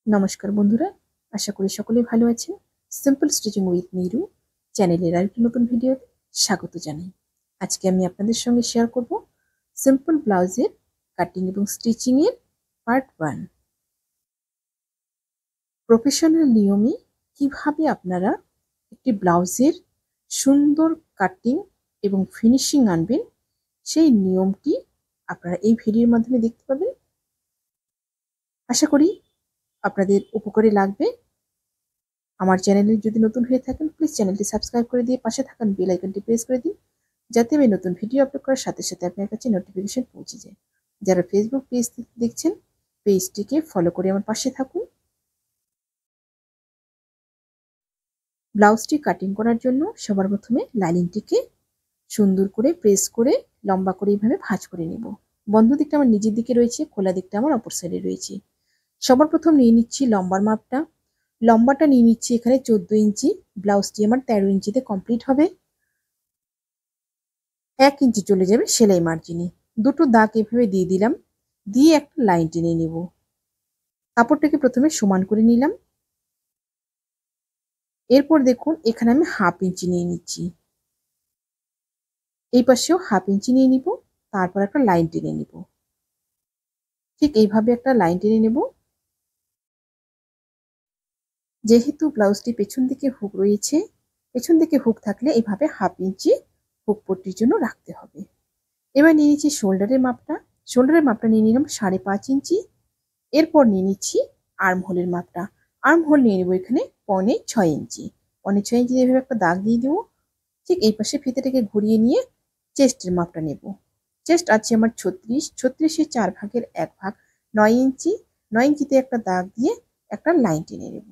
নমস্কার বন্ধুরা, আশা করি সকলেই ভালো আছেন। সিম্পল স্টিচিং উইথ নিরু চ্যানেলের আরেকটি নতুন ভিডিওতে স্বাগত জানাই। আজকে আমি আপনাদের সঙ্গে শেয়ার করব সিম্পল ব্লাউজের কাটিং এবং স্টিচিং এর পার্ট 1। প্রফেশনাল নিয়মে কিভাবে আপনারা একটি ব্লাউজের সুন্দর কাটিং এবং ফিনিশিং আনবেন, সেই নিয়মটি আপনারা এই ভিডিওর মাধ্যমে দেখতে পাবেন। আশা করি আপনাদের উপকারে লাগবে। আমার চ্যানেলে যদি নতুন হয়ে থাকেন, প্লিজ চ্যানেলটি সাবস্ক্রাইব করে দিয়ে পাশে থাকা বেল আইকনটি প্রেস করে দিন, যাতে আমি নতুন ভিডিও আপলোড করার সাথে সাথে আপনার কাছে নোটিফিকেশন পৌঁছে যায়। যারা ফেসবুক পেজ দেখছেন, পেজটিকে ফলো করে আমার পাশে থাকুন। ব্লাউজটি কাটিং করার জন্য সবার প্রথমে লাইনিংটিকে সুন্দর করে প্রেস করে লম্বা করে এইভাবে ভাঁজ করে নেব। বন্ধ দিকটা আমার নিজের দিকে রয়েছে, খোলা দিকটা আমার অপর সাইডে রয়েছে। সবার প্রথম নিয়ে নিচ্ছি লম্বার মাপটা। লম্বাটা নিয়ে নিচ্ছি এখানে 14 ইঞ্চি। ব্লাউজটি আমার 13 ইঞ্চিতে কমপ্লিট হবে। 1 ইঞ্চি চলে যাবে সেলাই মার্জিনে। দুটো দাগ এভাবে দিয়ে দিলাম, দিয়ে একটা লাইন টেনে নেব। কাপড়টাকে প্রথমে সমান করে নিলাম। এরপর দেখুন এখানে আমি 1/2 ইঞ্চি নিয়ে নিচ্ছি, এই পাশেও 1/2 ইঞ্চি নিয়ে নিব, তারপর একটা লাইন টেনে নিব। ঠিক এইভাবে একটা লাইন টেনে নেব। যেহেতু ব্লাউজটি পেছন দিকে হুক রয়েছে, পেছন দিকে হুক থাকলে এইভাবে 1/2 ইঞ্চি হুক পট্টির জন্য রাখতে হবে। এবার নিয়ে নিচ্ছি শোল্ডারের মাপটা। শোল্ডারের মাপটা নিয়ে নিলাম 5.5 ইঞ্চি। এরপর নিয়ে নিচ্ছি আর্ম হোলের মাপটা। আর্ম হোল নিয়ে নেবো এখানে 6.25 ইঞ্চি। 6.25 ইঞ্চি এভাবে একটা দাগ দিয়ে দেবো। ঠিক এই পাশে ফিতেটাকে ঘুরিয়ে নিয়ে চেস্টের মাপটা নেব। চেস্ট আছে আমার 36, 36-এর 4 ভাগের 1 ভাগ 9 ইঞ্চি। 9 ইঞ্চিতে একটা দাগ দিয়ে একটা লাইন টেনে নেব।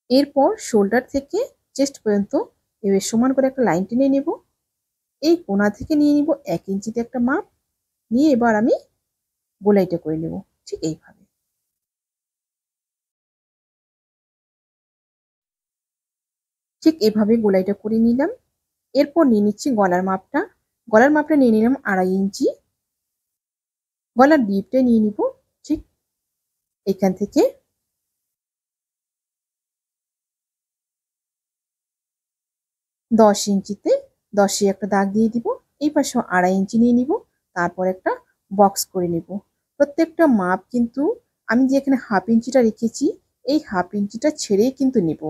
এরপর শোল্ডার থেকে চেস্ট পর্যন্ত এবার সমান করে একটা লাইন টেনে নেব। এই কোণা থেকে নিয়ে নিব 1 ইঞ্চিতে একটা মাপ নিয়ে এবার আমি গোলাইটা করে নেব ঠিক এইভাবে। ঠিক এভাবে গোলাইটা করে নিলাম। এরপর নিয়ে নিচ্ছি গলার মাপটা। গলার মাপটা নিয়ে নিলাম 2.5 ইঞ্চি। গলার ডিপটা নিয়ে নিব ঠিক এখান থেকে 10 ইঞ্চিতে 10-এ একটা দাগ দিয়ে দিব। এই পাশেও 2.5 ইঞ্চি নিয়ে নিব, তারপর একটা বক্স করে নেব। প্রত্যেকটা মাপ কিন্তু আমি যে এখানে 1/2 ইঞ্চিটা রেখেছি, এই 1/2 ইঞ্চিটা ছেড়েই কিন্তু নেব।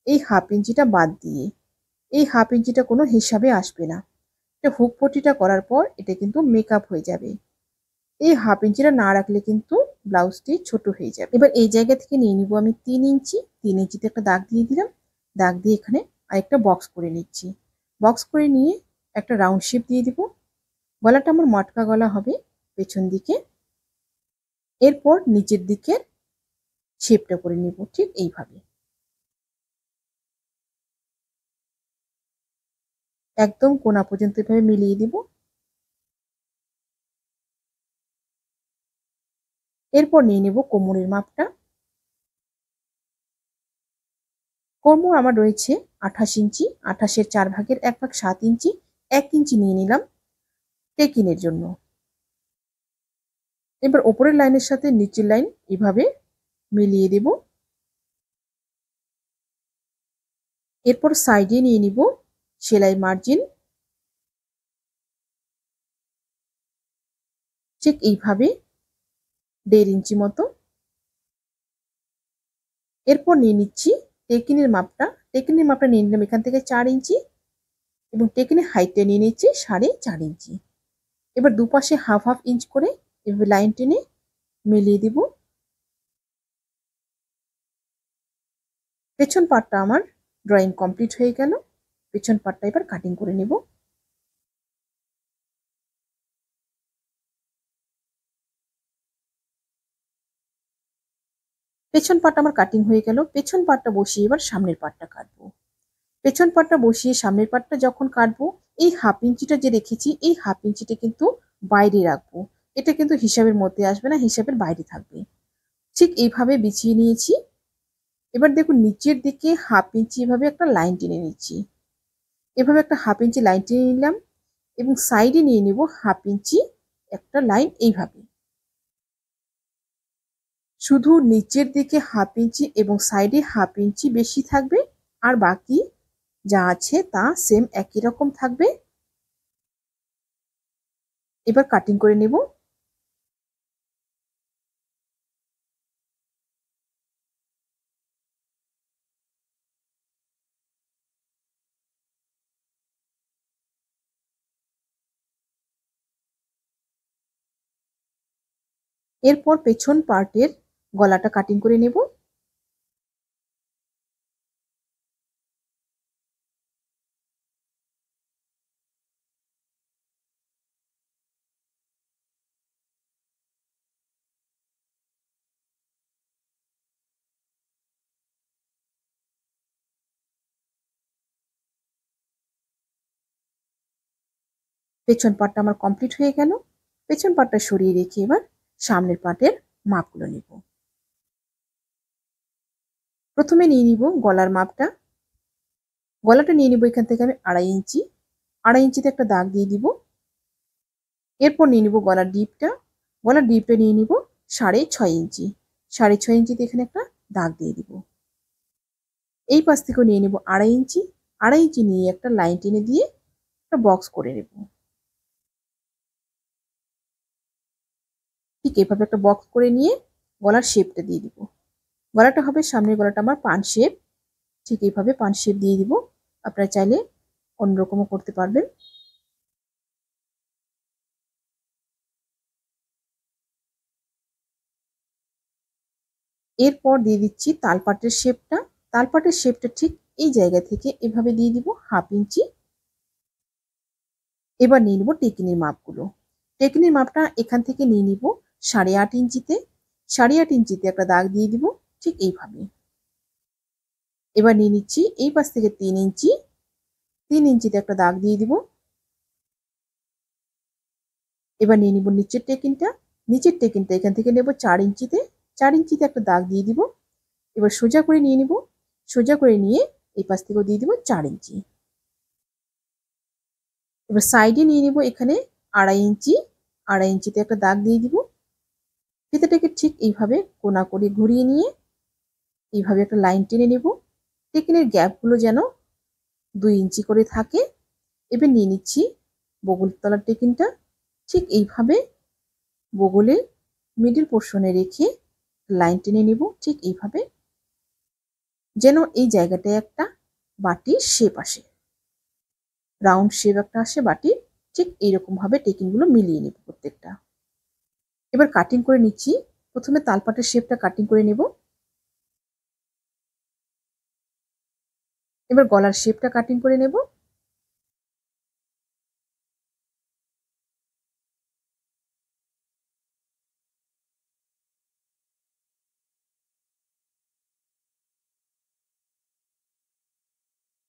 এই 1/2 ইঞ্চিটা বাদ দিয়ে, এই 1/2 ইঞ্চিটা কোনো হিসাবে আসবে না। এটা হুক পট্টিটা করার পর এটা কিন্তু মেকআপ হয়ে যাবে। এই 1/2 ইঞ্চিটা না রাখলে কিন্তু ব্লাউজটি ছোট হয়ে যাবে। এবার এই জায়গা থেকে নিয়ে নিব আমি 3 ইঞ্চি। 3 ইঞ্চিতে একটা দাগ দিয়ে দিলাম। দাগ দিয়ে এখানে আরেকটা বক্স করে নিচ্ছি। বক্স করে নিয়ে একটা রাউন্ড শেপ দিয়ে দিব। গলাটা আমার মটকা গলা হবে পেছন দিকে। এরপর নিচের দিকের শেপটা করে নিব ঠিক এইভাবে। একদম কোণা পর্যন্ত এভাবে মিলিয়ে দিব। এরপর নিয়ে নেব কোমরের মাপটা। কোমর আমার রয়েছে 28 ইঞ্চি। 28-এর 4 ভাগের 1 ভাগ 7 ইঞ্চি। 1 ইঞ্চি নিয়ে নিলাম টেকিনের জন্য। এবার ওপরের লাইনের সাথে নিচের লাইন এভাবে মিলিয়ে দেব। এরপর সাইডে নিয়ে নিব সেলাই মার্জিন ঠিক এইভাবে 1.5 ইঞ্চি মতো। এরপর নিয়ে নিচ্ছি টেকিনের মাপটা। টেকিনের মাপটা নিয়ে নিলাম এখান থেকে 4 ইঞ্চি এবং টেকিনের হাইটটা নিয়ে নিচ্ছি 4.5 ইঞ্চি। এবার দুপাশে হাফ হাফ ইঞ্চ করে এভাবে লাইন টেনে মিলিয়ে দেব। পেছন পার্টটা আমার ড্রয়িং কমপ্লিট হয়ে গেল। পেছন পার্টটা এবার কাটিং করে নেব। পেছন পার্টটা আমার কাটিং হয়ে গেল। পেছন পার্টটা বসিয়ে এবার সামনের পার্টটা কাটবো। পেছন পার্টটা বসিয়ে সামনের পার্টটা যখন কাটবো, এই 1/2 ইঞ্চিটা যে রেখেছি এই 1/2 ইঞ্চিটা কিন্তু বাইরে রাখবো। এটা কিন্তু হিসাবের মধ্যে আসবে না, হিসাবের বাইরে থাকবে। ঠিক এইভাবে বিছিয়ে নিয়েছি। এবার দেখুন নিচের দিকে 1/2 ইঞ্চি এভাবে একটা লাইন টেনে নিচ্ছি। এভাবে একটা 1/2 ইঞ্চি লাইন টেনে নিলাম এবং সাইডে নিয়ে নেব 1/2 ইঞ্চি একটা লাইন এইভাবে। শুধু নিচের দিকে হাফ ইঞ্চি এবং সাইডে হাফ ইঞ্চি বেশি থাকবে, আর বাকি যা আছে তা সেম একই রকম থাকবে। এবার কাটিং করে নেব। এরপর পেছন পার্টের গলাটা কাটিং করে নেব। পেছন পার্টটা আমার কমপ্লিট হয়ে গেল। পেছন পার্টটা সরিয়ে রেখে এবার সামনের পার্টের মাপগুলো নেব। প্রথমে নিয়ে নিব গলার মাপটা। গলাটা নিয়ে নিব এখান থেকে আমি 2.5 ইঞ্চি। 2.5 ইঞ্চিতে একটা দাগ দিয়ে দিব। এরপর নিয়ে নিব গলার ডিপটা। গলার ডিপটা নিয়ে নিব 6.5 ইঞ্চি। 6.5 ইঞ্চিতে এখানে একটা দাগ দিয়ে দিব। এই পাশ থেকেও নিয়ে নিব 2.5 ইঞ্চি। 2.5 ইঞ্চি নিয়ে একটা লাইন টেনে দিয়ে একটা বক্স করে নেব। ঠিক এভাবে একটা বক্স করে নিয়ে গলার শেপটা দিয়ে দিব। গলাটা হবে, সামনের গলাটা আমার পান শেপ। ঠিক এইভাবে পান শেপ দিয়ে দিব। আপনারা চাইলে অন্যরকমও করতে পারবেন। এরপর দিয়ে দিচ্ছি তালপাটের শেপটা। তালপাটের শেপটা ঠিক এই জায়গা থেকে এভাবে দিয়ে দিব হাফ ইঞ্চি। এবার নিয়ে নিব টেকিনির মাপগুলো। টেকিনির মাপটা এখান থেকে নিয়ে নিব 8.5 ইঞ্চিতে। 8.5 ইঞ্চিতে একটা দাগ দিয়ে দিব ঠিক এইভাবে। এবার নিয়ে নিচ্ছি এই পাশ থেকে 3 ইঞ্চি। 3 ইঞ্চিতে একটা দাগ দিয়ে দিব। এবার নিয়ে নিব নিচের টেকিনটা। নিচের টেকিনটা এখান থেকে নেব 4 ইঞ্চিতে। 4 ইঞ্চিতে একটা দাগ দিয়ে দিব। এবার সোজা করে নিয়ে নিব। সোজা করে নিয়ে এই পাশ থেকেও দিয়ে দিব 4 ইঞ্চি। এবার সাইডে নিয়ে নিব এখানে 2.5 ইঞ্চি। 2.5 ইঞ্চিতে একটা দাগ দিয়ে দিব। ফিতাটাকে ঠিক এইভাবে কোনা করে ঘুরিয়ে নিয়ে এইভাবে একটা লাইন টেনে নেব। টেকিনের গ্যাপগুলো যেন 2 ইঞ্চি করে থাকে। এবার নিয়ে নিচ্ছি বগল তলার টেকিনটা। ঠিক এইভাবে বগলে মিডল পোর্শনে রেখে লাইন টেনে নেব ঠিক এইভাবে, যেন এই জায়গাটায় একটা বাটির শেপ আসে, রাউন্ড শেপ একটা আসে বাটির। ঠিক এইরকম ভাবে টেকিনগুলো মিলিয়ে নেব প্রত্যেকটা। এবার কাটিং করে নিচ্ছি। প্রথমে তালপাটের শেপটা কাটিং করে নেব। এবার গলার শেপটা কাটিং করে নেব।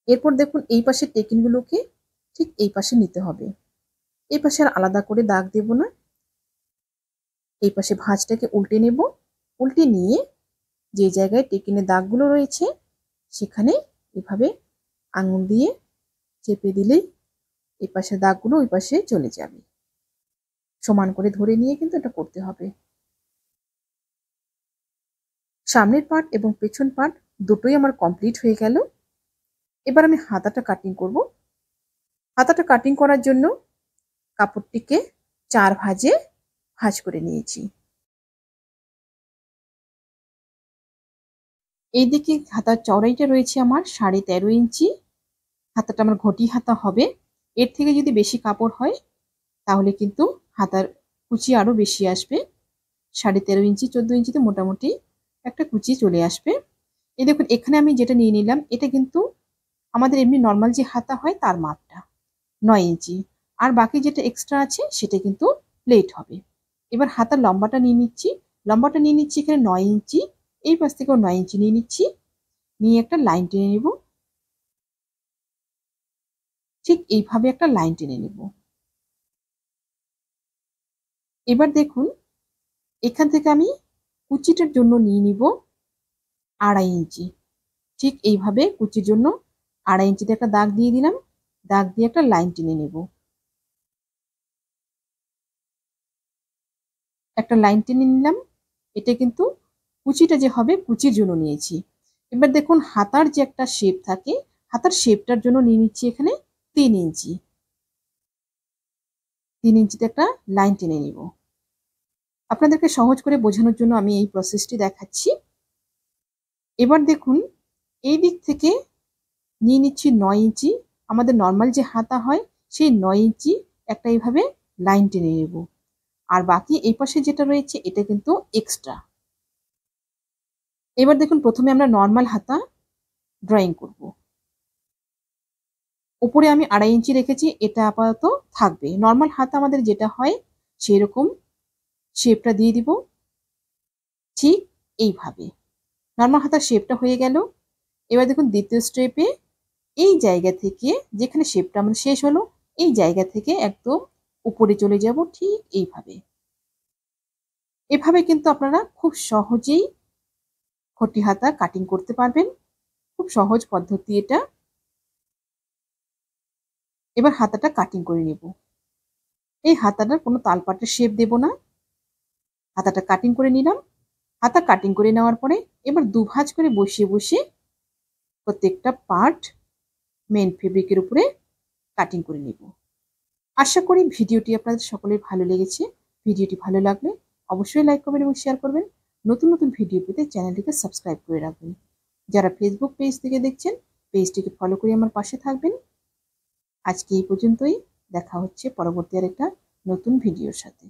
এরপর দেখুন এই পাশের টেকিনগুলোকে ঠিক এই পাশে নিতে হবে। এই পাশে আর আলাদা করে দাগ দেব না। এই পাশে ভাঁজটাকে উল্টে নেব। উল্টে নিয়ে যে জায়গায় টেকিনের দাগগুলো রয়েছে সেখানে এভাবে আঙুল দিয়ে চেপে দিলেই এই পাশের দাগগুলো ওই পাশে চলে যাবে। সমান করে ধরে নিয়ে কিন্তু এটা করতে হবে। সামনের পার্ট এবং পেছন পার্ট দুটোই আমার কমপ্লিট হয়ে গেল। এবার আমি হাতাটা কাটিং করব। হাতাটা কাটিং করার জন্য কাপড়টিকে 4 ভাঁজে ভাঁজ করে নিয়েছি। এইদিকে হাতার চওড়াইটা রয়েছে আমার 13.5 ইঞ্চি। হাতাটা আমার ঘটি হাতা হবে। এর থেকে যদি বেশি কাপড় হয় তাহলে কিন্তু হাতার কুচি আরো বেশি আসবে। 13.5 ইঞ্চি 14 ইঞ্চিতে মোটামুটি একটা কুচি চলে আসবে। এই দেখুন এখানে আমি যেটা নিয়ে নিলাম এটা কিন্তু আমাদের এমনি নর্মাল যে হাতা হয় তার মাপটা 9 ইঞ্চি। আর বাকি যেটা এক্সট্রা আছে সেটা কিন্তু প্লেট হবে। এবার হাতার লম্বাটা নিয়ে নিচ্ছি। লম্বাটা নিয়ে নিচ্ছি এখানে 9 ইঞ্চি। এই পাশ থেকেও 9 ইঞ্চি নিয়ে নিচ্ছি। নিয়ে একটা লাইন টেনে নেব। ঠিক এইভাবে একটা লাইন টেনে নেব। এবার দেখুন এখান থেকে আমি কুচিটার জন্য নিয়ে নিব 2.5 ইঞ্চি। ঠিক এইভাবে কুচির জন্য 2.5 ইঞ্চিতে একটা দাগ দিয়ে দিলাম। দাগ দিয়ে একটা লাইন টেনে নেব। একটা লাইন টেনে নিলাম। এটা কিন্তু কুচিটা যে হবে কুচির জন্য নিয়েছি। এবার দেখুন হাতার যে একটা শেপ থাকে, হাতার শেপটার জন্য নিয়ে নিচ্ছি এখানে 3 ইঞ্চি। 3 ইঞ্চিতে একটা লাইন টেনে নিব। আপনাদেরকে সহজ করে বোঝানোর জন্য আমি এই প্রসেসটি দেখাচ্ছি। এবার দেখুন এই দিক থেকে নিয়ে নিচ্ছি 9 ইঞ্চি। আমাদের নর্মাল যে হাতা হয় সেই 9 ইঞ্চি একটা এইভাবে লাইন টেনে নেব। আর বাকি এই পাশে যেটা রয়েছে এটা কিন্তু এক্সট্রা। এবার দেখুন প্রথমে আমরা নর্মাল হাতা ড্রয়িং করব। উপরে আমি 2.5 ইঞ্চি রেখেছি, এটা আপাতত থাকবে। নর্মাল হাতা আমাদের যেটা হয় সেরকম শেপটা দিয়ে দিব ঠিক এইভাবে। নর্মাল হাতার শেপটা হয়ে গেল। এবার দেখুন দ্বিতীয় স্টেপে এই জায়গা থেকে যেখানে শেপটা আমাদের শেষ হলো এই জায়গা থেকে একদম উপরে চলে যাব ঠিক এইভাবে। এভাবে কিন্তু আপনারা খুব সহজেই ঘটি হাতা কাটিং করতে পারবেন। খুব সহজ পদ্ধতি এটা। এবার হাতাটা কাটিং করে নেব। এই হাতাটার কোনো তালপাটের শেপ দেব না। হাতাটা কাটিং করে নিলাম। হাতা কাটিং করে নেওয়ার পরে এবার দুভাঁজ করে বসিয়ে বসিয়ে প্রত্যেকটা পার্ট মেন ফেব্রিকের উপরে কাটিং করে নেব। আশা করি ভিডিওটি আপনাদের সকলের ভালো লেগেছে। ভিডিওটি ভালো লাগলে অবশ্যই লাইক করবেন এবং শেয়ার করবেন। নতুন নতুন ভিডিও পেতে চ্যানেলটিকে সাবস্ক্রাইব করে রাখবেন। যারা ফেসবুক পেজ থেকে দেখছেন পেজটিকে ফলো করে আমার পাশে থাকবেন। আজকে এই পর্যন্তই। দেখা হচ্ছে পরবর্তী আরেকটা নতুন ভিডিওর সাথে।